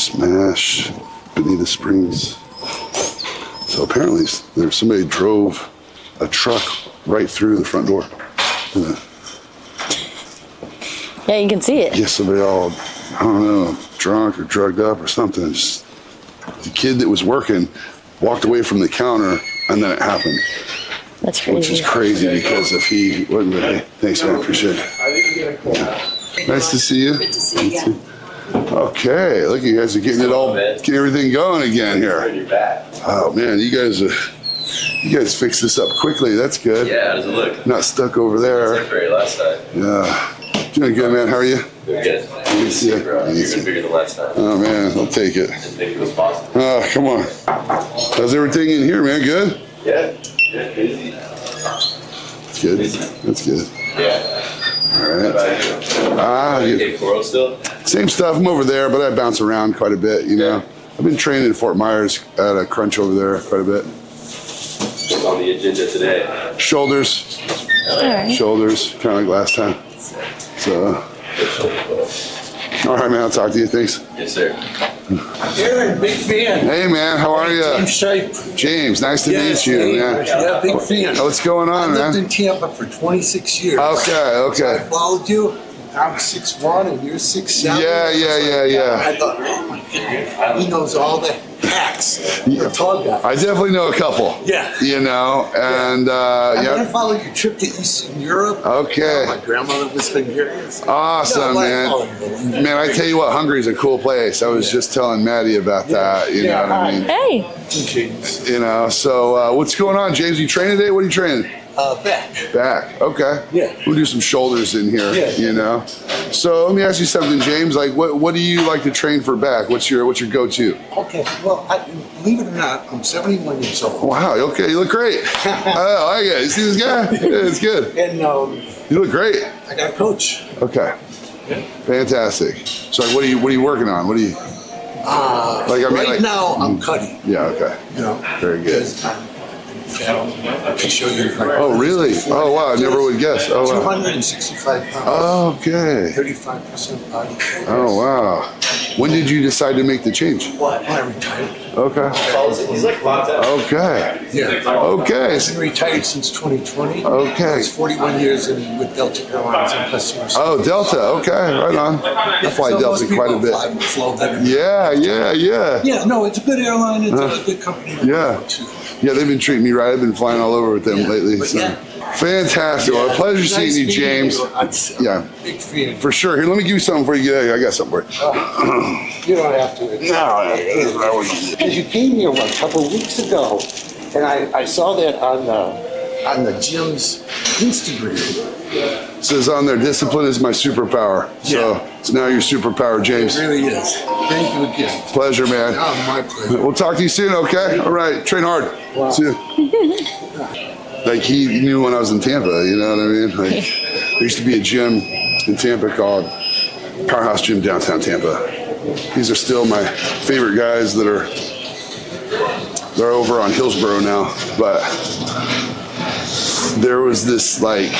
Smash, Bonita Springs. So apparently somebody drove a truck right through the front door. Yeah, you can see it. Yes, somebody all, I don't know, drunk or drugged up or something. Just, the kid that was working walked away from the counter and then it happened. That's crazy. Which is crazy because if he wasn't, hey, thanks man, appreciate it. Nice to see you. Good to see you. Okay, look, you guys are getting everything going again here. Oh man, you guys fixed this up quickly. That's good. Yeah, how does it look? Not stuck over there. Temporary last time. Yeah. Doing good, man. How are you? Good. Good to see you, bro. You're even bigger than last time. Oh man, I'll take it. Didn't think it was possible. Oh, come on. How's everything in here, man? Good? Yeah. Yeah, busy. That's good. That's good. Yeah. All right. You Coro still? Same stuff. I'm over there, but I bounce around quite a bit, you know. I've been training in Fort Myers at a crunch over there quite a bit. What's on the agenda today? Shoulders. Right. Shoulders, kind of like last time. So, all right, man. I'll talk to you. Thanks. Yes, sir. Aaron, big fan. Hey, man. How are you? James Shipe. James, nice to Yes, meet you, hey, man. Yeah, big fan. Oh, what's going on, I man? lived in Tampa for 26 years. Okay. I followed you. I'm 6'1" and you're 6'7". Yeah. I thought, oh my God, he knows all the hacks. You're a tall guy. I definitely know a couple. Yeah. You know, and I'm yeah. gonna follow your trip to Eastern Europe. Okay. My grandmother was Hungarian. Awesome, man. Man, I tell you what, Hungary's a cool place. I was just telling Maddie about that. You know what I mean? Hey. You know, so what's going on, James? You training today? What are you training? Back. Okay. Yeah. We'll do some shoulders in here. Yeah. You know. So let me ask you something, James. Like, what do you like to train for back? What's your go-to? Okay. Well, believe it or not, I'm 71 years old. Wow. Okay. You look great. Oh, I get it. You see this guy? Yeah, it's good. And You look great. I got a coach. Okay. Yeah. Fantastic. So what are you working on? What are you? Right now, I'm cutting. Yeah. Okay. You know. Very good. I can show you. Oh, really? Oh, wow. I never would guess. Oh, wow. 265 pounds. Oh, okay. 35% body fat. Oh, wow. When did you decide to make the change? When I retired. Okay. He's like locked up. Okay. Yeah. Okay. I've been retired since 2020. Okay. I was 41 years with Delta Airlines and customer service. Oh, Delta. Okay. Right on. I fly So Delta most quite a people bit. Flow better. Yeah. Yeah, no, it's a good airline. It's a good company. Yeah. Too. Yeah, they've been treating me right. I've been flying all over with them lately. But So. yeah. Fantastic. Well, a pleasure seeing you, James. Yeah. Big fan. For sure. Here, let me give you something before you get out of here. I got something for you. You don't have to. No. Because you came here a couple of weeks ago, and I saw that on the gym's Instagram. It says on there, discipline is my superpower. So it's now your superpower, James. It really is. Thank you again. Pleasure, man. Oh, my pleasure. We'll talk to you soon, okay? All right. Train hard. Wow. See you. Like he knew when I was in Tampa, you know what I mean? Like there used to be a gym in Tampa called Powerhouse Gym downtown Tampa. These are still my favorite guys they're over on Hillsborough now, but there was this like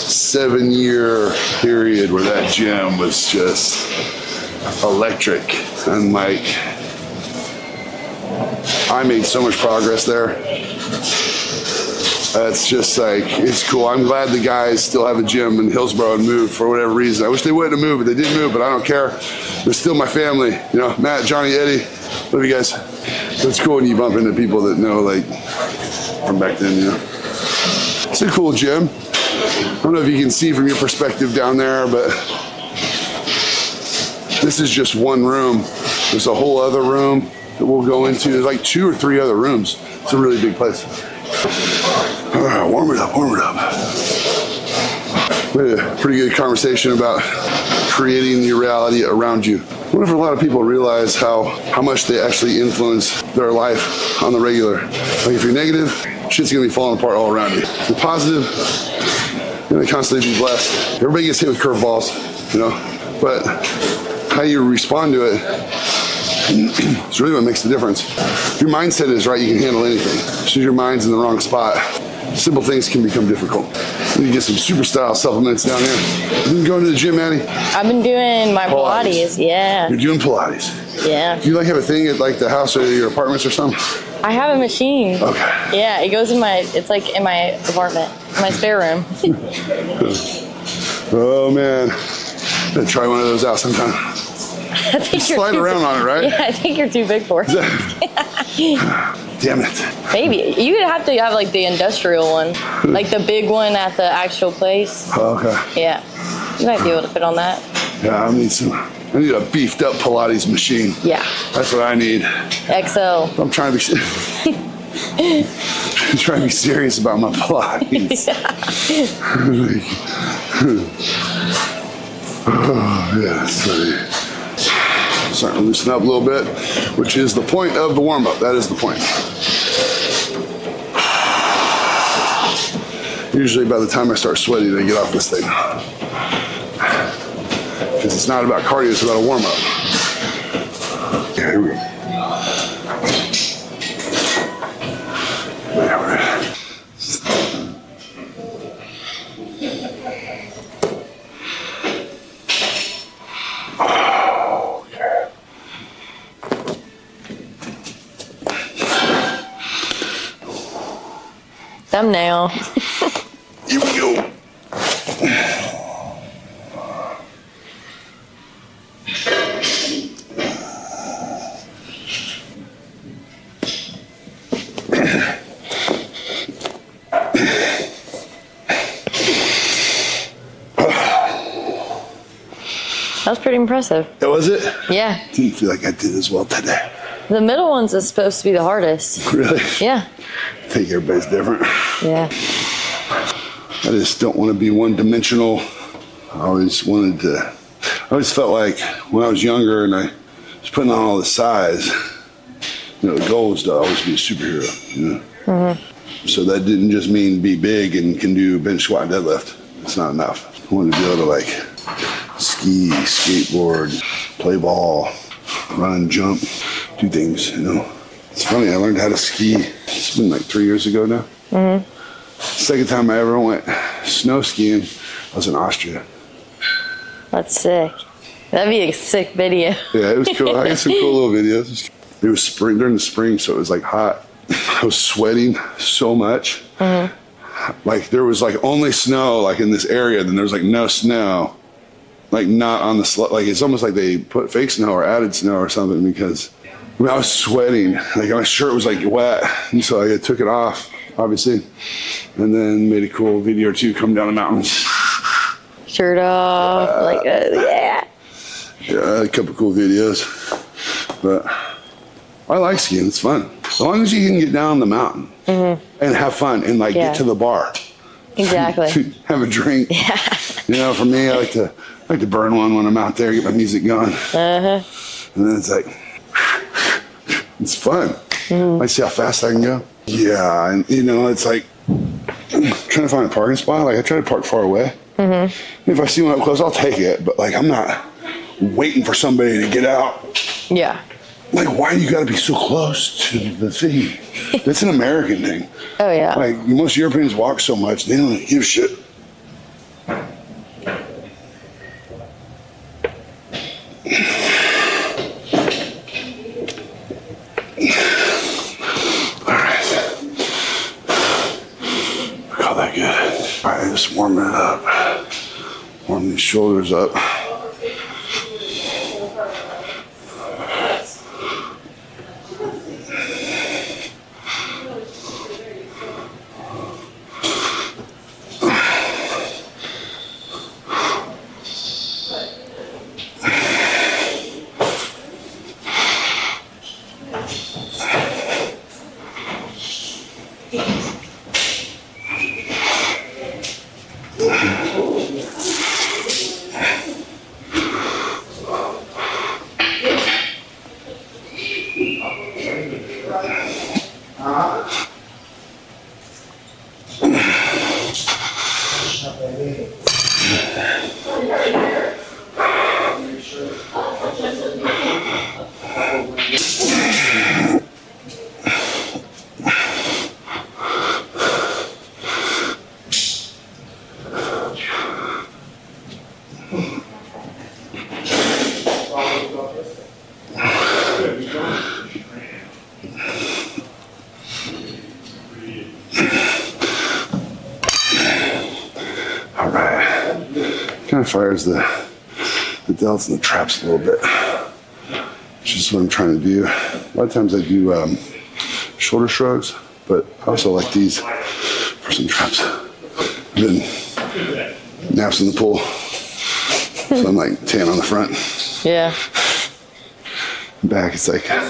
7-year period where that gym was just electric, and like I made so much progress there. It's just like, it's cool. I'm glad the guys still have a gym in Hillsborough and moved for whatever reason. I wish they wouldn't have moved, but they didn't move, but I don't care. They're still my family. You know, Matt, Johnny, Eddie, love you guys. It's cool when you bump into people that know, like, from back then, you know. It's a cool gym. I don't know if you can see from your perspective down there, but this is just one room. There's a whole other room that we'll go into. There's like 2 or 3 other rooms. It's a really big place. All right, warm it up. We had a pretty good conversation about creating your reality around you. I wonder if a lot of people realize how much they actually influence their life on the regular. Like if you're negative, shit's gonna be falling apart all around you. If you're positive, you're gonna constantly be blessed. Everybody gets hit with curveballs, you know, but how you respond to it is really what makes the difference. If your mindset is right, you can handle anything. As soon as your mind's in the wrong spot, simple things can become difficult. You get some super style supplements down here. You been going to the gym, Maddie? I've been doing my Pilates. Yeah. You're doing Pilates. Yeah. Do you like have a thing at like the house or your apartments or something? I have a machine. Okay. Yeah, it goes in it's like in my apartment, my spare room. Oh man. Gotta try one of those out sometime. I think you're Slide too around on it, right? Yeah, I think you're too big for it. Damn it. Maybe. You would have to have like the industrial one, like the big one at the actual place. Oh, okay. Yeah. You might be able to fit on that. Yeah, I need a beefed up Pilates machine. Yeah. That's what I need. XL. I'm trying to be I'm trying to be serious about my Pilates. Oh, yeah, so starting to loosen up a little bit, which is the point of the warm-up. That is the point. Usually by the time I start sweating, I get off this thing. Because it's not about cardio, it's about a warm-up. Yeah, here we go. There we go. Thumbnail. Here we go. That was pretty impressive. That was it? Yeah. Didn't feel like I did as well today. The middle one's is supposed to be the hardest. Really? Yeah. I think everybody's different. Yeah. I just don't want to be one-dimensional. I always felt like when I was younger and I was putting on all the size, the goal was to always be a superhero, Mm-hmm. So that didn't just mean be big and can do bench, squat, and deadlift. It's not enough. I wanted to be able to like ski, skateboard, play ball, run, jump, do things, It's funny, I learned how to ski. It's been like 3 years ago now. Mm-hmm. Second time I ever went snow skiing, I was in Austria. That's sick. That'd be a sick video. Yeah, it was cool. I got some cool little videos. It was spring, during the spring, so it was like hot. I was sweating so much. Mm-hmm. Like there was like only snow like in this area, then there was like no snow. Like not on the like it's almost like they put fake snow or added snow or something because I was sweating. Like my shirt was like wet, and so I took it off, obviously, and then made a cool video or two come down the mountains. Shirt off, yeah. Yeah, a couple cool videos, but I like skiing. It's fun as long as you can get down the mountain and have fun and like get to the bar. Exactly. Have a drink. Yeah. For me, I like to burn one when I'm out there, get my music going. And then it's like, it's fun. I see how fast I can go. Yeah, and it's like trying to find a parking spot. Like I try to park far away. If I see one up close, I'll take it. But like I'm not waiting for somebody to get out. Yeah. Like why do you got to be so close to the thing? That's an American thing. Oh yeah. Like most Europeans walk so much, they don't give a shit. Just warming it up. Warm these shoulders up. All right. Kind of fires the delts and the traps a little bit, which is what I'm trying to do. A lot of times I do shoulder shrugs, but I also like these for some traps. I've been naps in the pool, so I'm like tan on the front. Yeah. Back, it's like a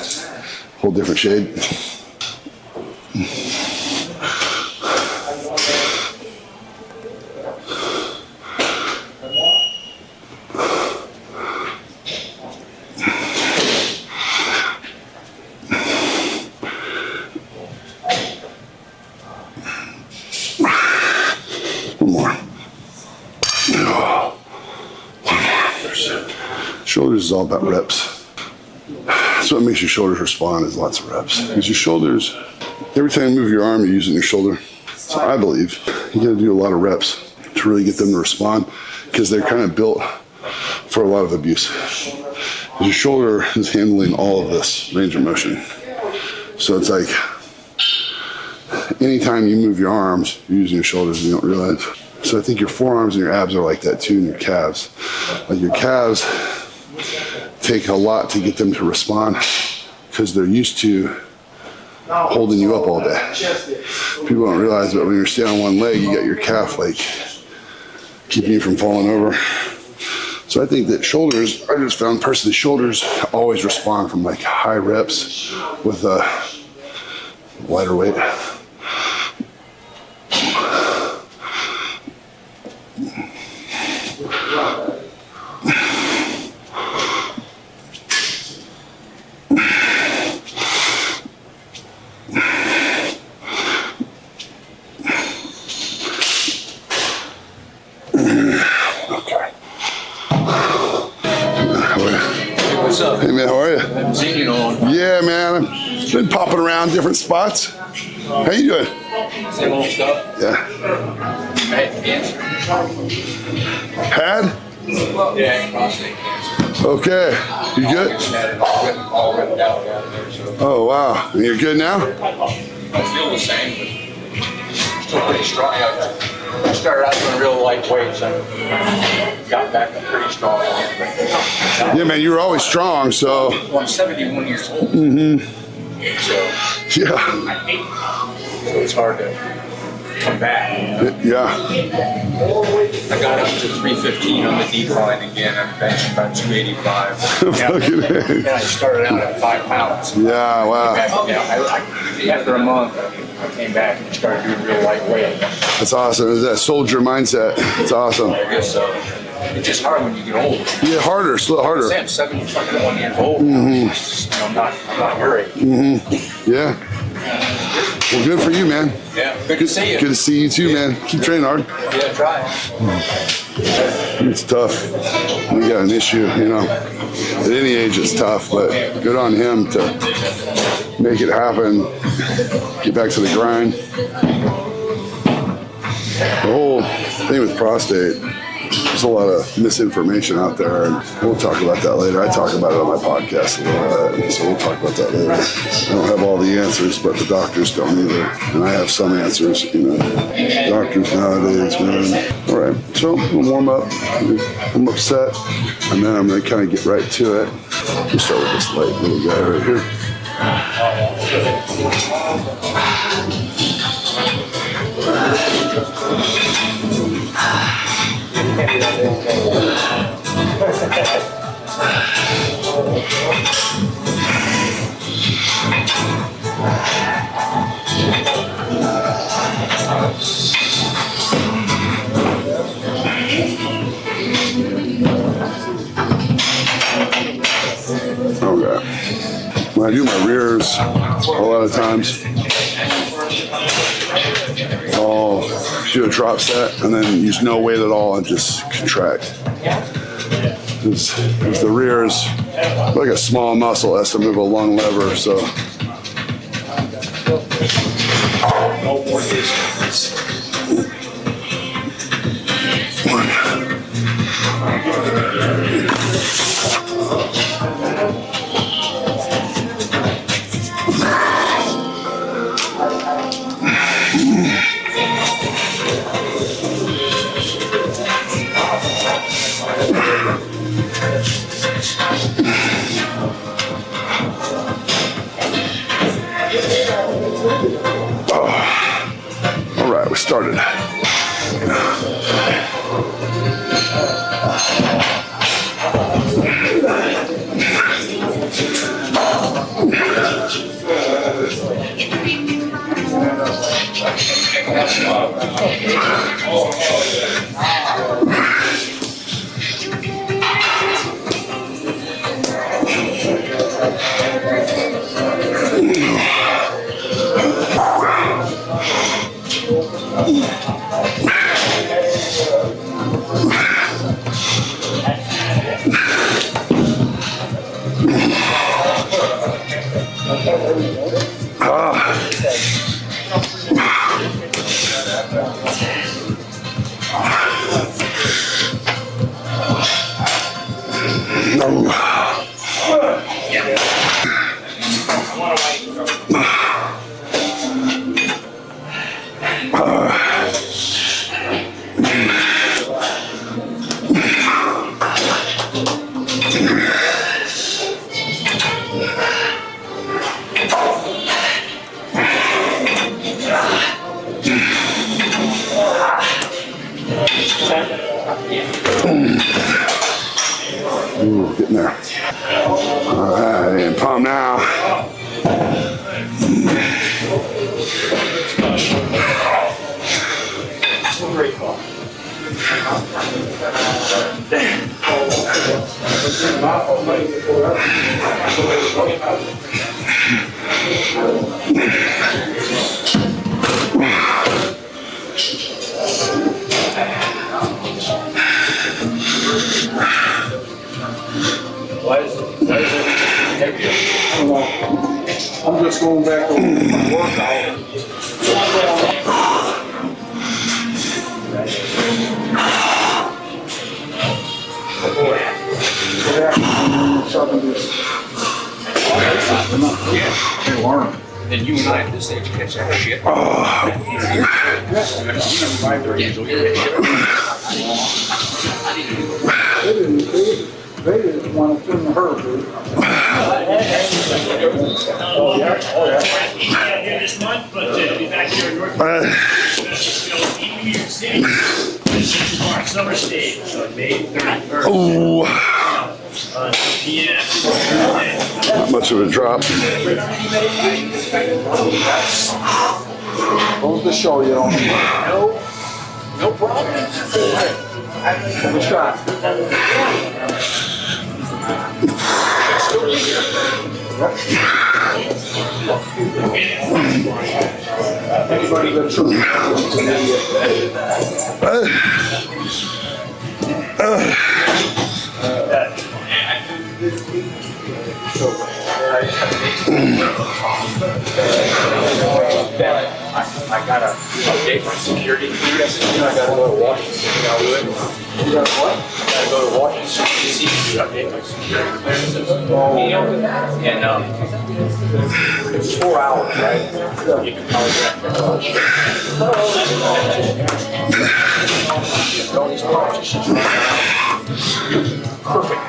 whole different shade. Shoulders is all about reps. That's what makes your shoulders respond, is lots of reps. Because your shoulders, every time you move your arm, you're using your shoulder. So I believe you gotta do a lot of reps to really get them to respond, because they're kind of built for a lot of abuse. Because your shoulder is handling all of this range of motion. So it's like, anytime you move your arms, you're using your shoulders and you don't realize. So I think your forearms and your abs are like that too, and your calves. Like your calves take a lot to get them to respond, because they're used to holding you up all day. People don't realize that when you're standing on one leg, you got your calf like keeping you from falling over. So I think that shoulders, I just found personally, shoulders always respond from like high reps with a lighter weight. What's up? Hey man, how are you? Haven't seen you in a long time. Yeah man, I've been popping around different spots. How you doing? Same old stuff. Yeah. I had cancer. Had? Yeah, prostate cancer. Okay. You good? Had it all ripped out down there, so Oh wow. And you're good now? I feel the same, but still pretty strong. I started out doing real light weights and got back up pretty strong again. Yeah man, you were always strong, so. Well, I'm 71 years old. So Yeah. it's hard to come back. Yeah. I got up to 315 on the decline again. I'm benching about 285. Fucking A. And I started out at 5 pounds. Yeah, wow. After a month, I came back and started doing real lightweight. That's awesome. It's that soldier mindset. It's awesome. I guess so. It's just hard when you get older. Yeah, harder, slow, harder. I'm 71 years old. I'm not your age. Yeah. Well, good for you, man. Yeah, good to see you. Good to see you too, man. Keep training hard. Yeah, try. It's tough. We got an issue, you know. At any age, it's tough, but good on him to make it happen. Get back to the grind. The whole thing with prostate, there's a lot of misinformation out there, and we'll talk about that later. I talk about it on my podcast a little bit, so we'll talk about that later. I don't have all the answers, but the doctors don't either, and I have some answers, you know. Doctors nowadays, man. All right, so we'll warm up. I'm upset, and then I'm gonna kind of get right to it. We'll start with this light little guy right here. Okay. When I do my rears, a lot of times, I'll do a drop set and then use no weight at all and just contract. Because the rears, like a small muscle, has to move a long lever, so. No more distance. started. Ooh, getting there. All right, and pump now. Great call. Why is it heavier? I don't know. I'm just going back to my workout. Yeah, you learn. Then you and I at this age catch that shit. They didn't want to turn the herd, dude. Oh, yeah? Oh, yeah. Not here this month, but be back here in North New York City. This is our summer stage, so May 31st. Ooh, PM. not much of a drop. Goes to show you. No problem. Have a shot. Anybody got truth? I gotta update my security clearance. I gotta go to Washington. You got what? I gotta go to Washington DC to update my security clearances. And it's 4 hours, right? You can probably get all these competitions right now. Perfect.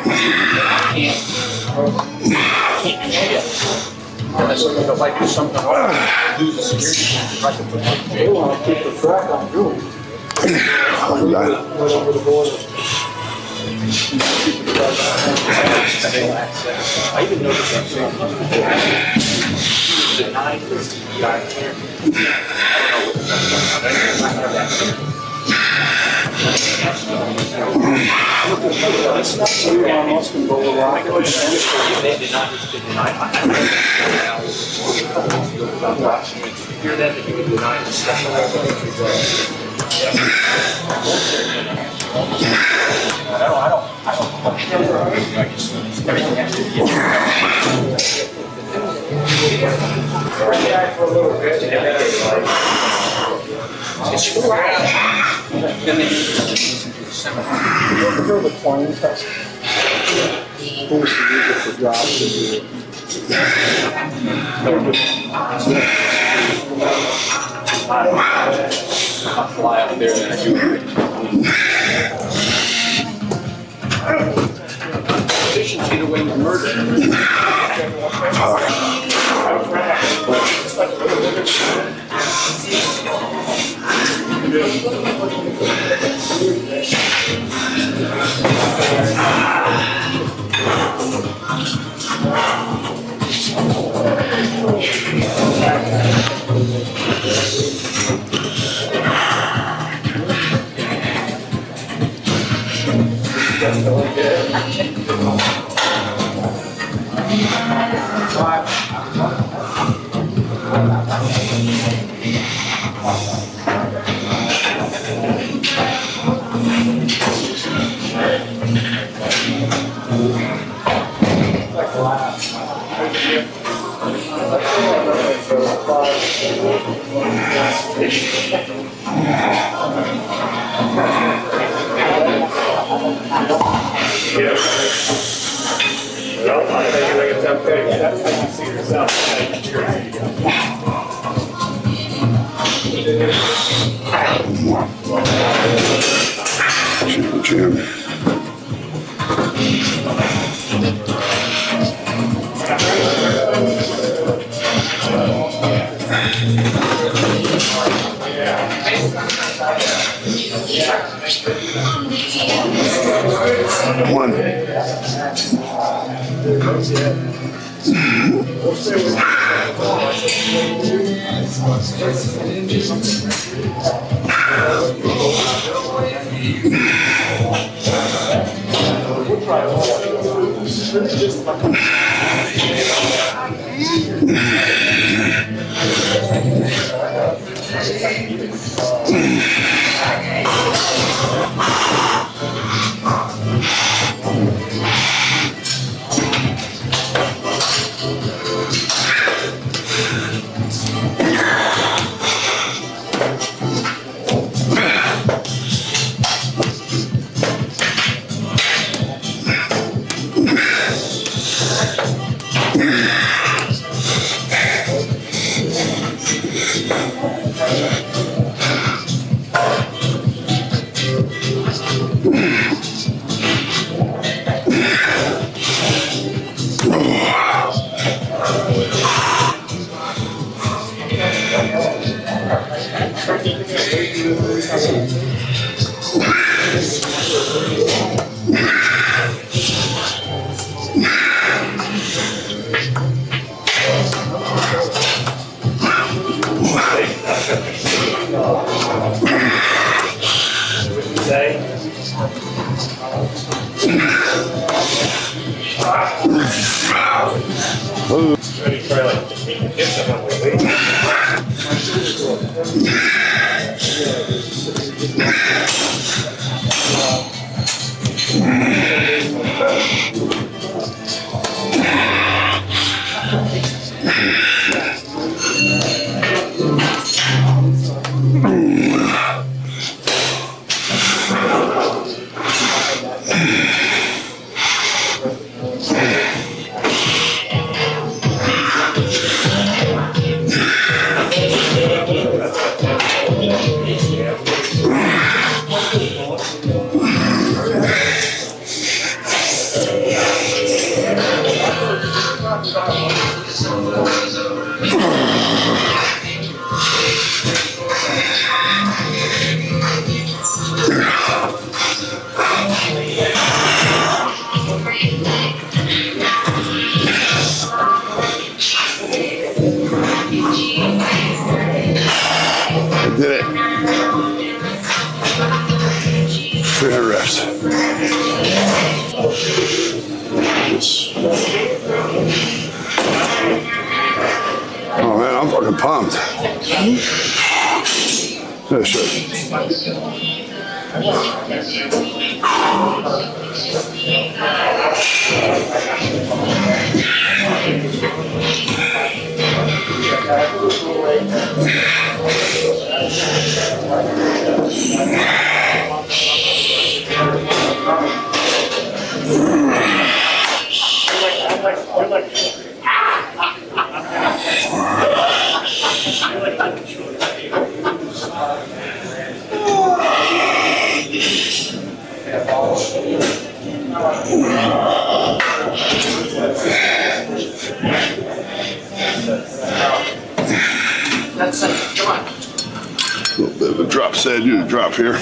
Can't do shit. Unless if I do something wrong, lose the security, I can put my They want to keep the track on you. Right over the border. I even noticed that too. Denied this TBI clearance. I don't know what the I have that. Everyone else can go to rock. They did not deny. Hear that he would deny the special. I don't. Everything has to be. It's 4 hours. Then they listen to the seminar. You ever heard of the coin test? Who was to use it for jobs to do it? I'll fly out there and I do it. Efficiency to win the murder. Fuck. Jim. One. I did it. 300 reps. Oh man, I'm fucking pumped. Yeah, shit. That's it. Come on. A little bit The drop said do the drop here.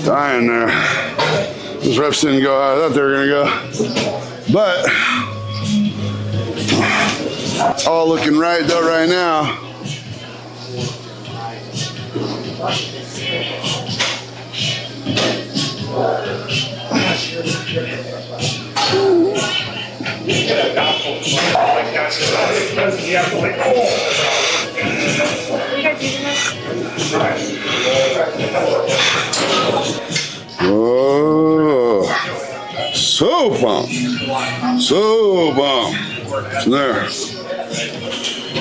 Dying there. Those reps didn't go how I thought they were gonna go. But it's all looking right though right now. Oh, so pumped. So pumped. So there.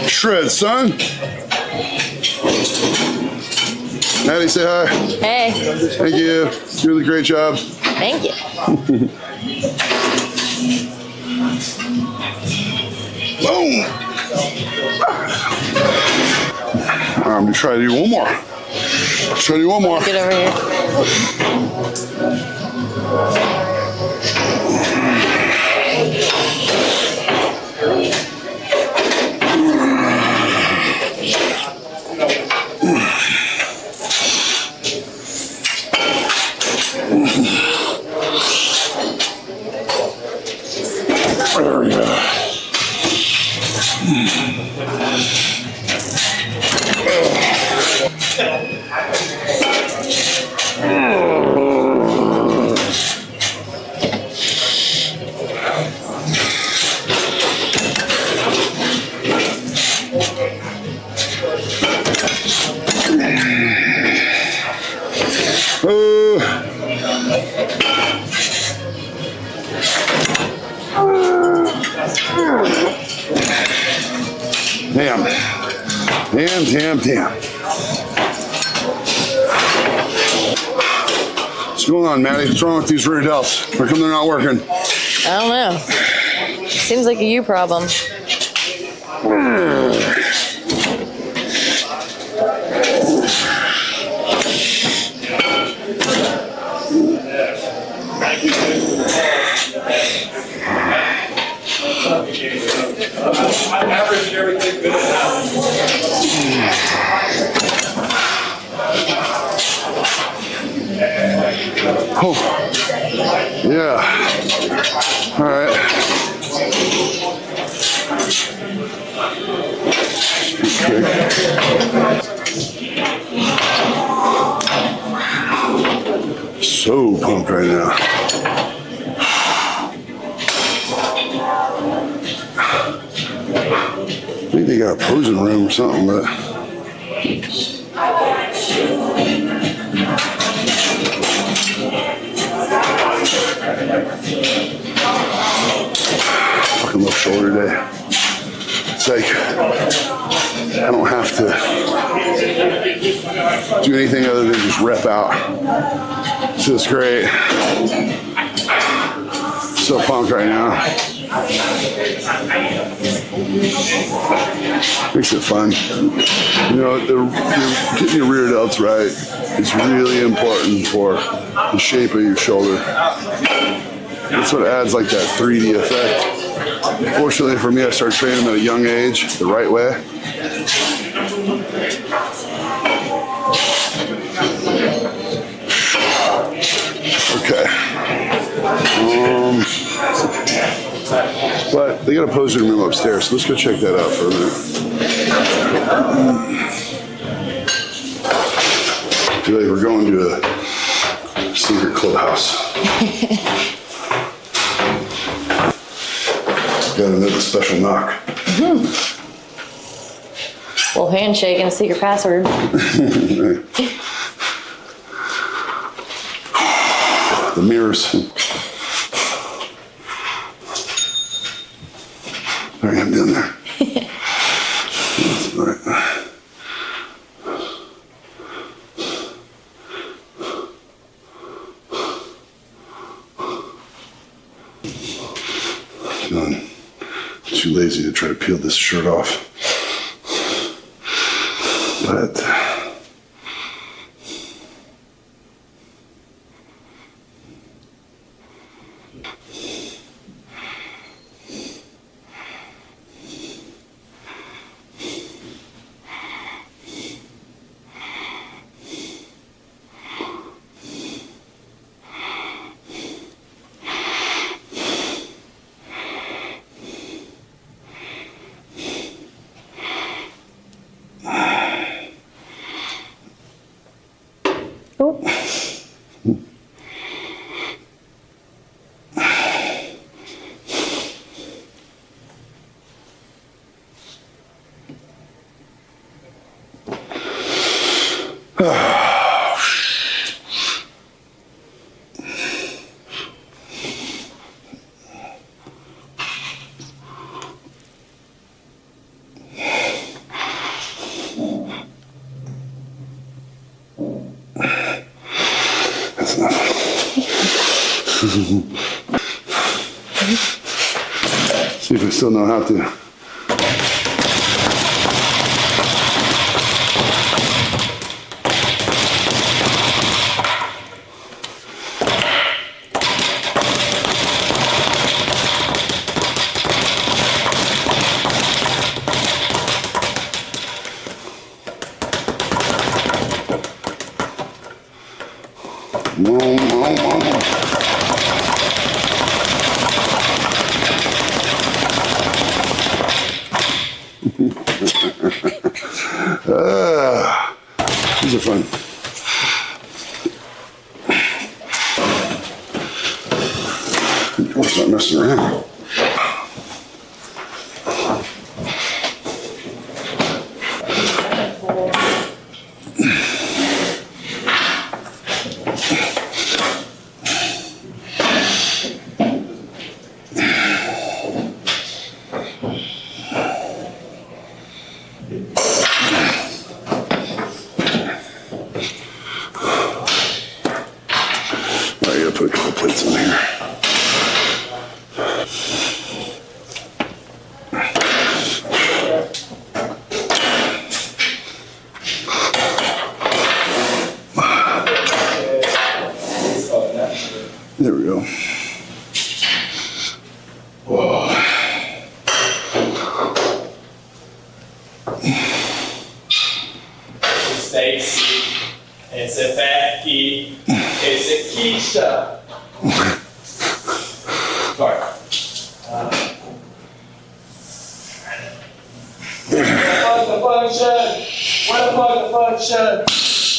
Shred, son. Maddie, say hi. Hey, Thank you. Doing a great job. thank you. Boom. I'm gonna try to do one more. Try to do one more. Get over here. There we go. Damn. What's going on, Maddie? What's wrong with these rear delts? How come they're not working? I don't know. Seems like a you problem. I averaged everything good enough. Oh, yeah. All right. So pumped right now. I think they got a posing room or something, but fucking left shoulder day. It's like I don't have to do anything other than just rep out. It's just great. So pumped right now. Makes it fun. You know, getting your rear delts right is really important for the shape of your shoulder. That's what adds like that 3D effect. Fortunately for me, I started training at a young age the right way. Okay. But they got a posing room upstairs, so let's go check that out for a minute. I feel like we're going to a secret clubhouse. Got another special knock. Well, handshake and a secret password. The mirrors. There I am down there. That's all right. I'm too lazy to try to peel this shirt off. But Oh. that's enough. See if I still know how to. These are fun. Of course, not messing around. I gotta put a couple plates on here. There we go. Whoa. Stacy, it's a Becky, it's a Keisha. Sorry. What the function?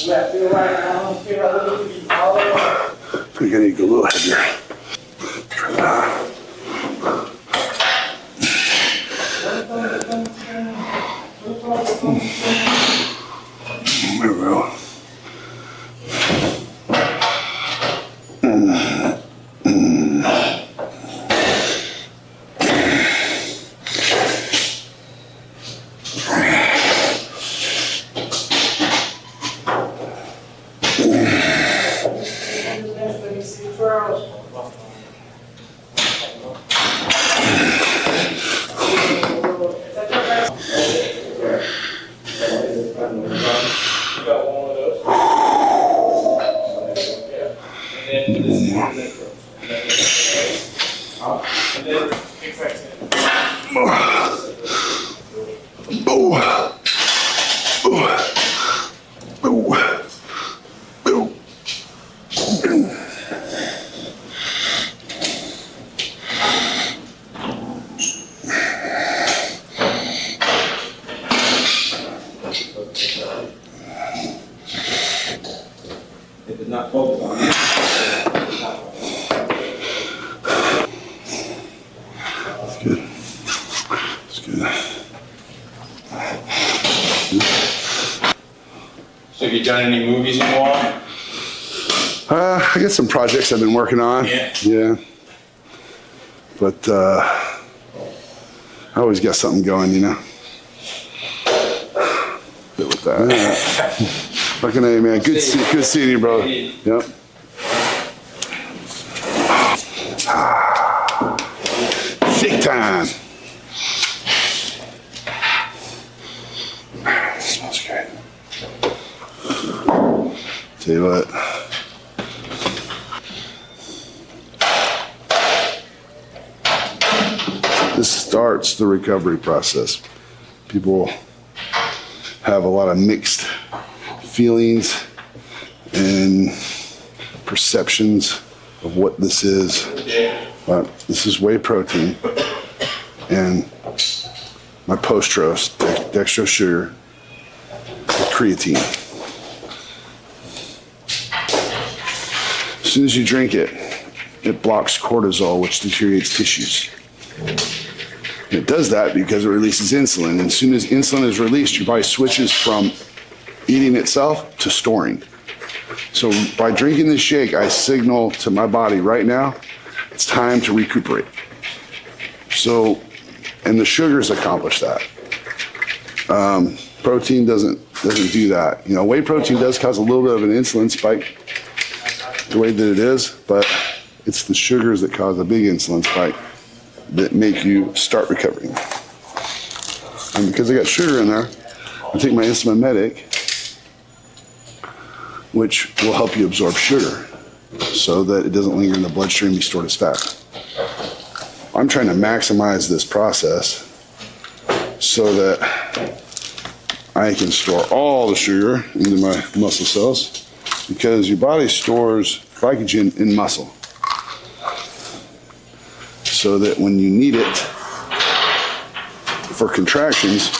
We have to right now, feel a little bit all over. I think I need to go a little heavier. Try that. There we go. If it's not focused on it. That's good. That's good. So have you done any movies in a while? I got some projects I've been working on. Yeah. But I always got something going, you know. Bit with that. Fucking A, man. Good seeing you, bro. Yep. Shake time. Smells great. Tell you what. This starts the recovery process. People have a lot of mixed feelings and perceptions of what this is. But this is whey protein and my post-roast, dextrose sugar, with creatine. As soon as you drink it, it blocks cortisol, which deteriorates tissues. It does that because it releases insulin. And as soon as insulin is released, your body switches from eating itself to storing. So by drinking this shake, I signal to my body right now, it's time to recuperate. So, and the sugars accomplish that. Protein doesn't do that. You know, whey protein does cause a little bit of an insulin spike the way that it is, but it's the sugars that cause a big insulin spike that make you start recovering. And because I got sugar in there, I take my Insulin, which will help you absorb sugar so that it doesn't linger in the bloodstream and be stored as fat. I'm trying to maximize this process so that I can store all the sugar into my muscle cells, because your body stores glycogen in muscle, so that when you need it for contractions,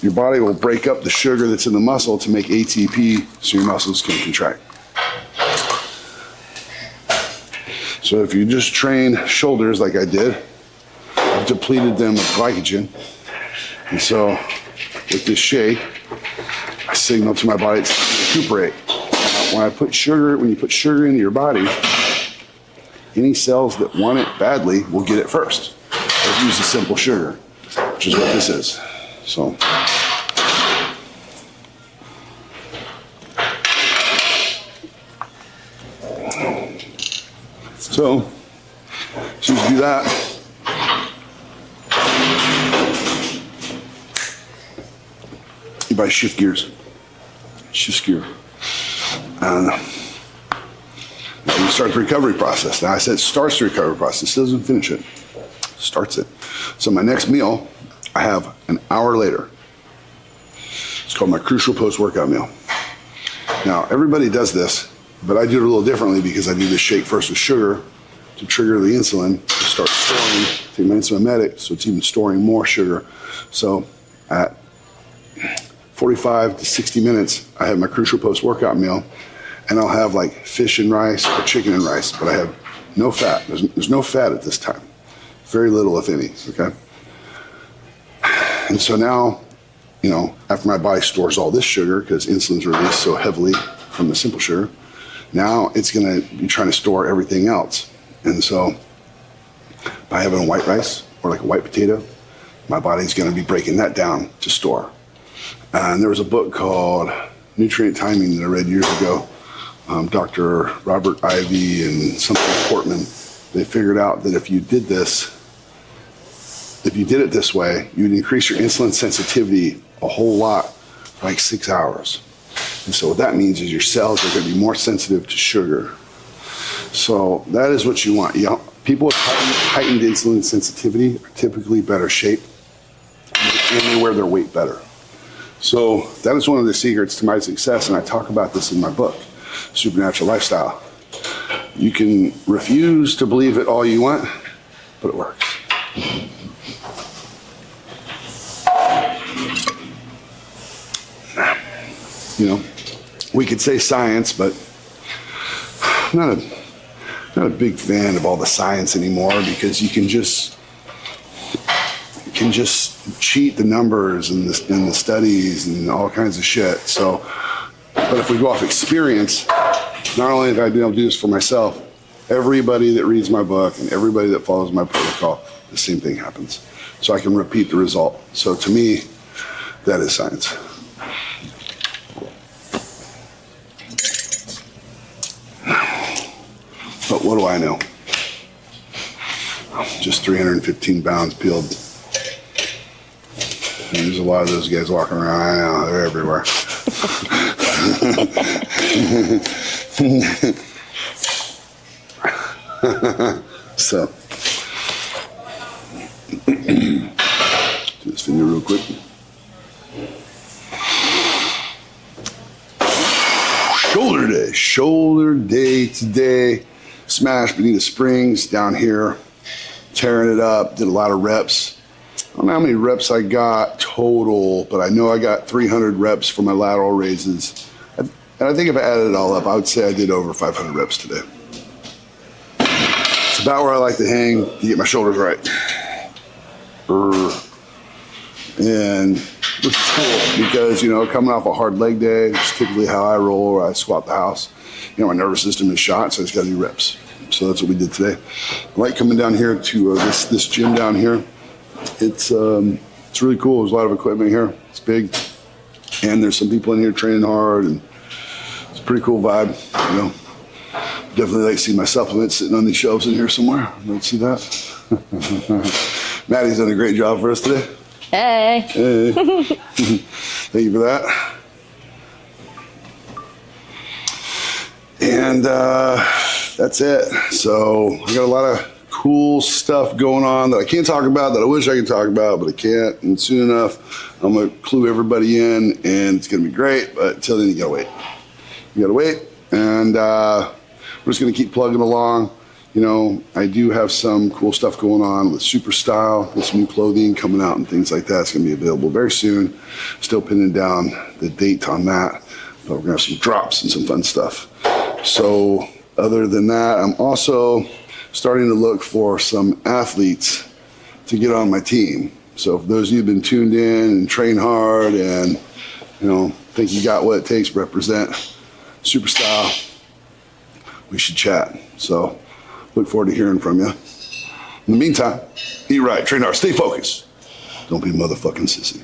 your body will break up the sugar that's in the muscle to make ATP so your muscles can contract. So if you just train shoulders like I did, I've depleted them of glycogen. And so with this shake, I signal to my body it's time to recuperate. Now, when you put sugar into your body, any cells that want it badly will get it first. Let's use the simple sugar, which is what this is. So, as soon as you do that, you buy shift gears. Shift gear. And you start the recovery process. Now I said it starts the recovery process, it doesn't finish it. Starts it. So my next meal, I have an hour later. It's called my crucial post-workout meal. Now everybody does this, but I do it a little differently because I do this shake first with sugar to trigger the insulin to start storing, take my Insulin, so it's even storing more sugar. So at 45 to 60 minutes, I have my crucial post-workout meal, and I'll have like fish and rice or chicken and rice, but I have no fat. There's no fat at this time. Very little, if any, okay? And so now, you know, after my body stores all this sugar, because insulin's released so heavily from the simple sugar, now it's gonna be trying to store everything else. And so by having white rice or like a white potato, my body's gonna be breaking that down to store. And there was a book called Nutrient Timing that I read years ago. Dr. Robert Ivy and something Portman, they figured out that if you did it this way, you'd increase your insulin sensitivity a whole lot, like 6 hours. And so what that means is your cells are going to be more sensitive to sugar. So that is what you want. You know, people with heightened insulin sensitivity are typically better shape, and they wear their weight better. So that is one of the secrets to my success, and I talk about this in my book, Supernatural Lifestyle. You can refuse to believe it all you want, but it works. you know, we could say science, but I'm not a big fan of all the science anymore, because you can just cheat the numbers and the studies and all kinds of shit. So, but if we go off experience, not only have I been able to do this for myself, everybody that reads my book and everybody that follows my protocol, the same thing happens. So I can repeat the result. So to me, that is science. But what do I know? Just 315 pounds peeled. And there's a lot of those guys walking around. I know, they're everywhere. So, do this finger real quick. Shoulder day today. Smashed Bonita Springs down here, tearing it up. Did a lot of reps. I don't know how many reps I got total, but I know I got 300 reps for my lateral raises. And I think if I added it all up, I would say I did over 500 reps today. It's about where I like to hang to get my shoulders right. And it was cool because, you know, coming off a hard leg day, it's typically how I roll, or I squat the house. You know, my nervous system is shot, so I just got to do reps. So that's what we did today. I like coming down here to this gym down here. It's really cool. There's a lot of equipment here. It's big, and there's some people in here training hard, and it's a pretty cool vibe. You know, definitely like to see my supplements sitting on these shelves in here somewhere. Let's see that. Maddie's done a great job for us today. Hey. Hey. Thank you for that. And that's it. So I got a lot of cool stuff going on that I can't talk about, that I wish I could talk about, but I can't. And soon enough, I'm going to clue everybody in, and it's going to be great. But until then, you got to wait. You got to wait. And we're just going to keep plugging along. You know, I do have some cool stuff going on with Super Style, with some new clothing coming out and things like that. It's going to be available very soon. Still pinning down the date on that. But we're going to have some drops and some fun stuff. So other than that, I'm also starting to look for some athletes to get on my team. So for those of you who've been tuned in and train hard and, you know, think you got what it takes to represent Super Style, we should chat. So look forward to hearing from you. In the meantime, eat right, train hard, stay focused. Don't be a motherfucking sissy.